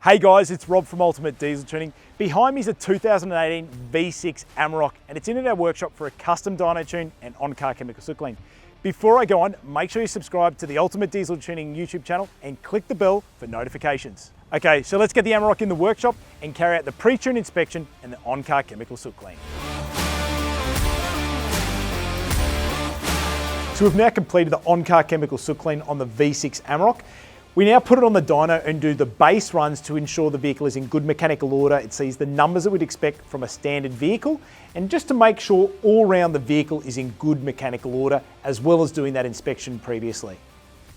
Hey guys, it's Rob from Ultimate Diesel Tuning. Behind me is a 2018 V6 Amarok and it's in our workshop for a custom dyno tune and on-car chemical soot clean. Before I go on, make sure you subscribe to the Ultimate Diesel Tuning YouTube channel and click the bell for notifications. Okay, so let's get the Amarok in the workshop and carry out the pre-tune inspection and the on-car chemical soot clean. So we've now completed the on-car chemical soot clean on the V6 Amarok. We now put it on the dyno and do the base runs to ensure the vehicle is in good mechanical order. It sees the numbers that we'd expect from a standard vehicle, and just to make sure all round the vehicle is in good mechanical order, as well as doing that inspection previously.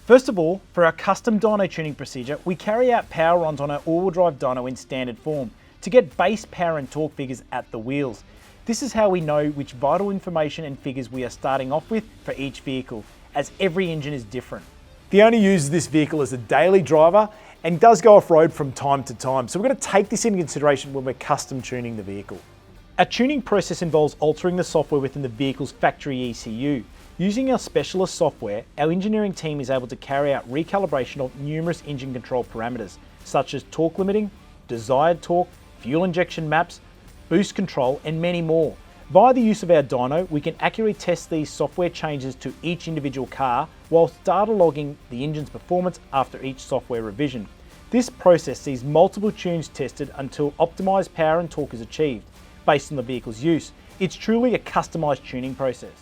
First of all, for our custom dyno tuning procedure, we carry out power runs on our all-wheel drive dyno in standard form to get base power and torque figures at the wheels. This is how we know which vital information and figures we are starting off with for each vehicle, as every engine is different. The owner uses this vehicle as a daily driver and does go off-road from time to time, so we're going to take this into consideration when we're custom tuning the vehicle. Our tuning process involves altering the software within the vehicle's factory ECU. Using our specialist software, our engineering team is able to carry out recalibration of numerous engine control parameters, such as torque limiting, desired torque, fuel injection maps, boost control, and many more. Via the use of our dyno, we can accurately test these software changes to each individual car whilst data logging the engine's performance after each software revision. This process sees multiple tunes tested until optimized power and torque is achieved based on the vehicle's use. It's truly a customized tuning process.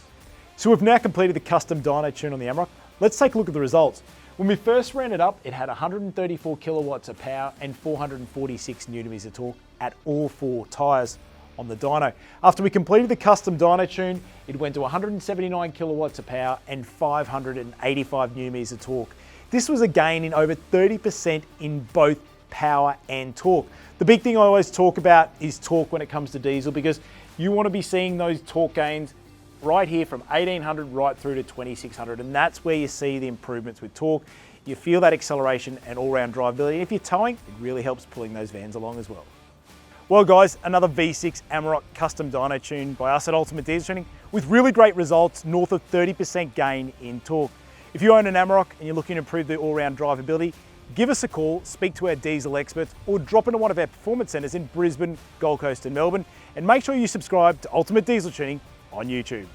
So we've now completed the custom dyno tune on the Amarok. Let's take a look at the results. When we first ran it up, it had 134 kilowatts of power and 446 newton-meters of torque at all four tyres on the dyno. After we completed the custom dyno tune, it went to 179 kilowatts of power and 585 newton-meters of torque. This was a gain in over 30% in both power and torque. The big thing I always talk about is torque when it comes to diesel, because you want to be seeing those torque gains right here from 1800 right through to 2600, and that's where you see the improvements with torque. You feel that acceleration and all-round drivability. If you're towing, it really helps pulling those vans along as well. Well guys, another V6 Amarok custom dyno tune by us at Ultimate Diesel Tuning with really great results, north of 30% gain in torque. If you own an Amarok and you're looking to improve the all-round drivability, give us a call, speak to our diesel experts, or drop into one of our performance centres in Brisbane, Gold Coast and Melbourne, and make sure you subscribe to Ultimate Diesel Tuning on YouTube.